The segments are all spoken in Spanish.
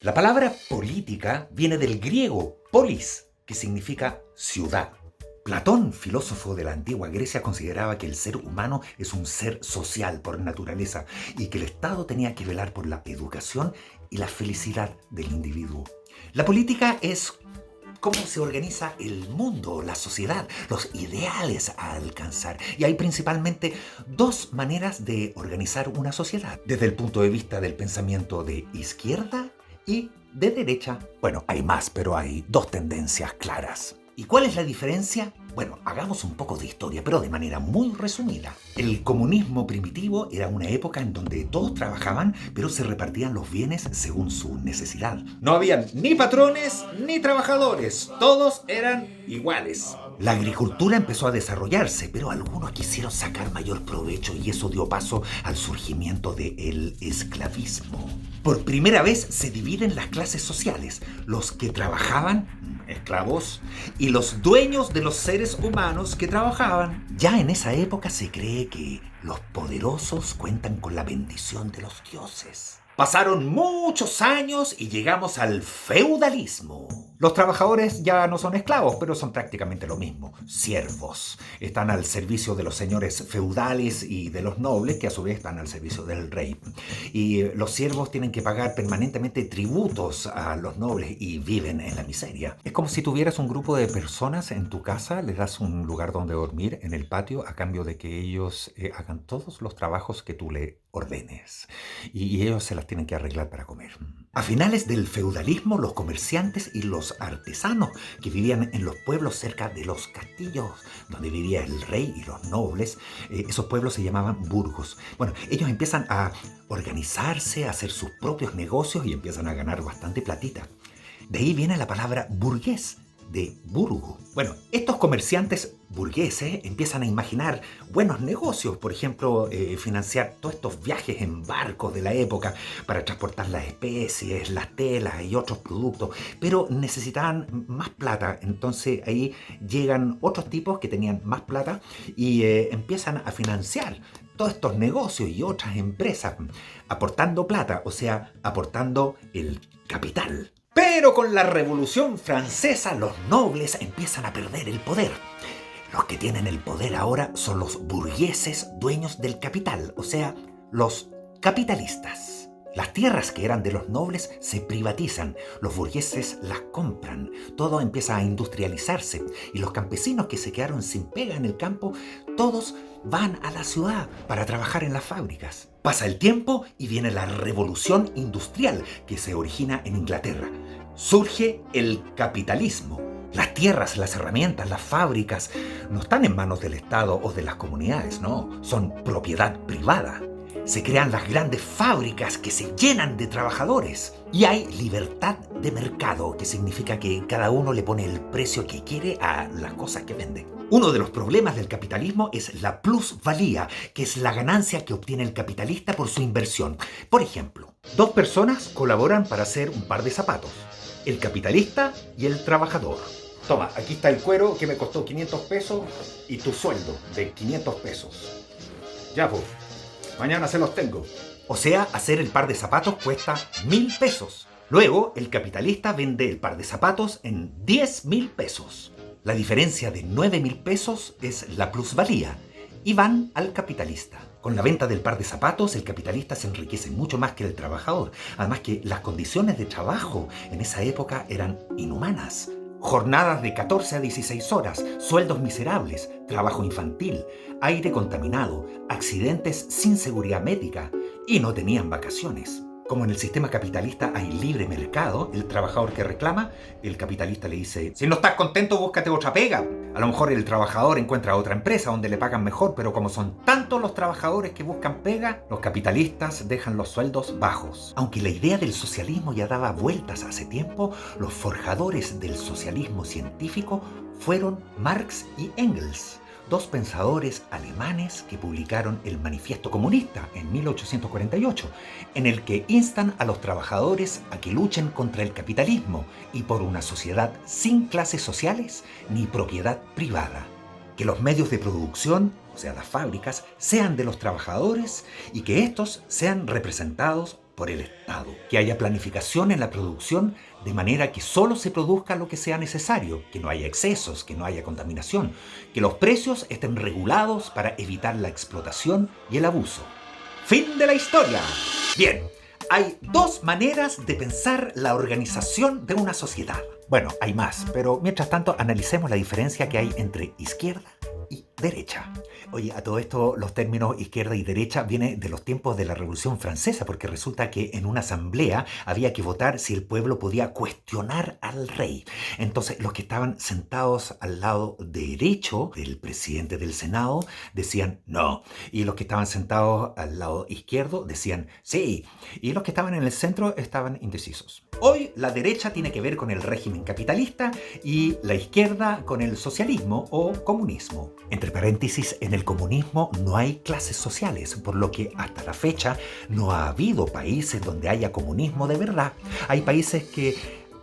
La palabra política viene del griego polis, que significa ciudad. Platón, filósofo de la antigua Grecia, consideraba que el ser humano es un ser social por naturaleza y que el Estado tenía que velar por la educación y la felicidad del individuo. La política es cómo se organiza el mundo, la sociedad, los ideales a alcanzar. Y hay principalmente dos maneras de organizar una sociedad, desde el punto de vista del pensamiento de izquierda y de derecha. Bueno, hay más, pero hay dos tendencias claras. ¿Y cuál es la diferencia? Bueno, hagamos un poco de historia, pero de manera muy resumida. El comunismo primitivo era una época en donde todos trabajaban, pero se repartían los bienes según su necesidad. No habían ni patrones ni trabajadores, todos eran iguales. La agricultura empezó a desarrollarse, pero algunos quisieron sacar mayor provecho y eso dio paso al surgimiento del esclavismo. Por primera vez se dividen las clases sociales, los que trabajaban, esclavos, y los dueños de los seres humanos que trabajaban. Ya en esa época se cree que los poderosos cuentan con la bendición de los dioses. Pasaron muchos años y llegamos al feudalismo. Los trabajadores ya no son esclavos, pero son prácticamente lo mismo, siervos. Están al servicio de los señores feudales y de los nobles, que a su vez están al servicio del rey. Y los siervos tienen que pagar permanentemente tributos a los nobles y viven en la miseria. Es como si tuvieras un grupo de personas en tu casa, les das un lugar donde dormir en el patio a cambio de que ellos hagan todos los trabajos que tú le ordenes. Y ellos se las tienen que arreglar para comer. A finales del feudalismo, los comerciantes y los artesanos que vivían en los pueblos cerca de los castillos donde vivía el rey y los nobles, esos pueblos se llamaban burgos. Bueno, ellos empiezan a organizarse, a hacer sus propios negocios y empiezan a ganar bastante platita. De ahí viene la palabra burgués, de burgo. Bueno, estos comerciantes burgueses empiezan a imaginar buenos negocios, por ejemplo, financiar todos estos viajes en barcos de la época para transportar las especies, las telas y otros productos, pero necesitaban más plata, entonces ahí llegan otros tipos que tenían más plata y empiezan a financiar todos estos negocios y otras empresas, aportando plata, o sea, aportando el capital. Pero con la Revolución Francesa los nobles empiezan a perder el poder. Los que tienen el poder ahora son los burgueses dueños del capital, o sea, los capitalistas. Las tierras que eran de los nobles se privatizan, los burgueses las compran, todo empieza a industrializarse y los campesinos que se quedaron sin pega en el campo, todos van a la ciudad para trabajar en las fábricas. Pasa el tiempo y viene la revolución industrial que se origina en Inglaterra. Surge el capitalismo. Las tierras, las herramientas, las fábricas no están en manos del Estado o de las comunidades, no, son propiedad privada. Se crean las grandes fábricas que se llenan de trabajadores y hay libertad de mercado, que significa que cada uno le pone el precio que quiere a las cosas que vende. Uno de los problemas del capitalismo es la plusvalía, que es la ganancia que obtiene el capitalista por su inversión. Por ejemplo, dos personas colaboran para hacer un par de zapatos, el capitalista y el trabajador. Toma, aquí está el cuero que me costó 500 pesos y tu sueldo de 500 pesos. Ya pues. Mañana se los tengo. O sea, hacer el par de zapatos cuesta 1.000 pesos. Luego, el capitalista vende el par de zapatos en 10.000 pesos. La diferencia de 9.000 pesos es la plusvalía y van al capitalista. Con la venta del par de zapatos, el capitalista se enriquece mucho más que el trabajador. Además que las condiciones de trabajo en esa época eran inhumanas. Jornadas de 14 a 16 horas, sueldos miserables, trabajo infantil, aire contaminado, accidentes sin seguridad médica y no tenían vacaciones. Como en el sistema capitalista hay libre mercado, el trabajador que reclama, el capitalista le dice: si no estás contento, búscate otra pega. A lo mejor el trabajador encuentra otra empresa donde le pagan mejor, pero como son tantos los trabajadores que buscan pega, los capitalistas dejan los sueldos bajos. Aunque la idea del socialismo ya daba vueltas hace tiempo, los forjadores del socialismo científico fueron Marx y Engels, dos pensadores alemanes que publicaron el Manifiesto Comunista en 1848, en el que instan a los trabajadores a que luchen contra el capitalismo y por una sociedad sin clases sociales ni propiedad privada. Que los medios de producción, o sea, las fábricas, sean de los trabajadores y que estos sean representados por el Estado. Que haya planificación en la producción de manera que solo se produzca lo que sea necesario, que no haya excesos, que no haya contaminación, que los precios estén regulados para evitar la explotación y el abuso. Fin de la historia. Bien, hay dos maneras de pensar la organización de una sociedad. Bueno, hay más, pero mientras tanto analicemos la diferencia que hay entre izquierda y derecha. Oye, a todo esto los términos izquierda y derecha vienen de los tiempos de la Revolución Francesa, porque resulta que en una asamblea había que votar si el pueblo podía cuestionar al rey. Entonces los que estaban sentados al lado derecho del presidente del Senado decían no, y los que estaban sentados al lado izquierdo decían sí, y los que estaban en el centro estaban indecisos. Hoy la derecha tiene que ver con el régimen capitalista y la izquierda con el socialismo o comunismo. Entre paréntesis, en el comunismo no hay clases sociales, por lo que hasta la fecha no ha habido países donde haya comunismo de verdad. Hay países que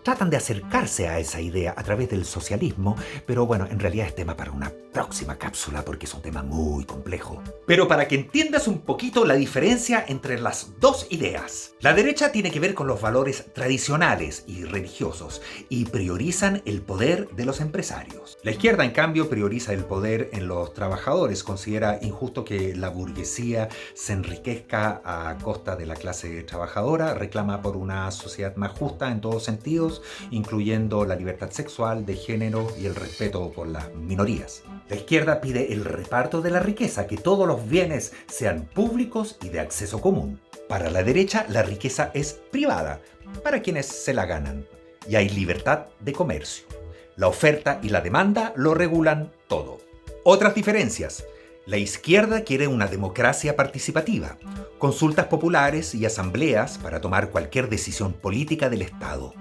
tratan de acercarse a esa idea a través del socialismo, pero bueno, en realidad es tema para una próxima cápsula porque es un tema muy complejo. Pero para que entiendas un poquito la diferencia entre las dos ideas. La derecha tiene que ver con los valores tradicionales y religiosos y priorizan el poder de los empresarios. La izquierda, en cambio, prioriza el poder en los trabajadores. Considera injusto que la burguesía se enriquezca a costa de la clase trabajadora, reclama por una sociedad más justa en todos sentidos, incluyendo la libertad sexual, de género y el respeto por las minorías. La izquierda pide el reparto de la riqueza, que todos los bienes sean públicos y de acceso común. Para la derecha, la riqueza es privada, para quienes se la ganan, y hay libertad de comercio. La oferta y la demanda lo regulan todo. Otras diferencias. La izquierda quiere una democracia participativa, consultas populares y asambleas para tomar cualquier decisión política del Estado.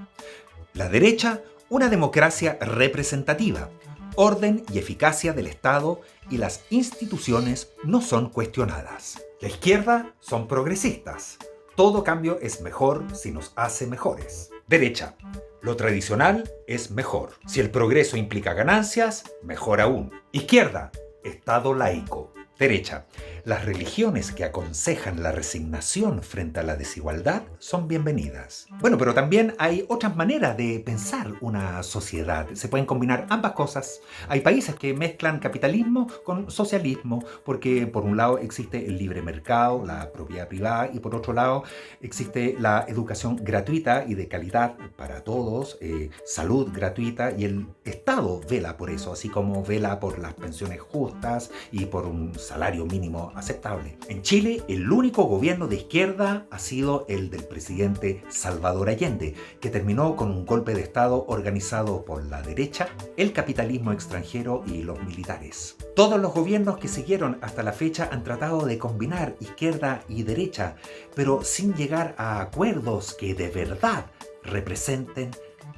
La derecha, una democracia representativa, orden y eficacia del Estado y las instituciones no son cuestionadas. La izquierda son progresistas. Todo cambio es mejor si nos hace mejores. Derecha, lo tradicional es mejor. Si el progreso implica ganancias, mejor aún. Izquierda, Estado laico. Derecha, las religiones que aconsejan la resignación frente a la desigualdad son bienvenidas. Bueno, pero también hay otras maneras de pensar una sociedad. Se pueden combinar ambas cosas. Hay países que mezclan capitalismo con socialismo, porque por un lado existe el libre mercado, la propiedad privada, y por otro lado existe la educación gratuita y de calidad para todos, salud gratuita, y el Estado vela por eso, así como vela por las pensiones justas y por un salario mínimo aceptable. En Chile, el único gobierno de izquierda ha sido el del presidente Salvador Allende, que terminó con un golpe de Estado organizado por la derecha, el capitalismo extranjero y los militares. Todos los gobiernos que siguieron hasta la fecha han tratado de combinar izquierda y derecha, pero sin llegar a acuerdos que de verdad representen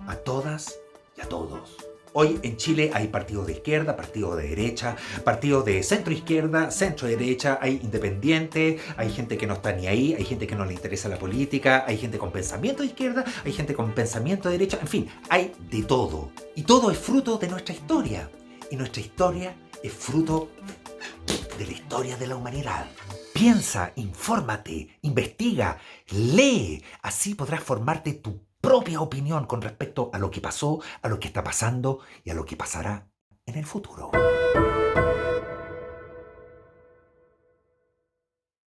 a todas y a todos. Hoy en Chile hay partidos de izquierda, partidos de derecha, partidos de centro-izquierda, centro-derecha, hay independientes, hay gente que no está ni ahí, hay gente que no le interesa la política, hay gente con pensamiento de izquierda, hay gente con pensamiento de derecha, en fin, hay de todo. Y todo es fruto de nuestra historia. Y nuestra historia es fruto de la historia de la humanidad. Piensa, infórmate, investiga, lee, así podrás formarte tu propia opinión con respecto a lo que pasó, a lo que está pasando y a lo que pasará en el futuro.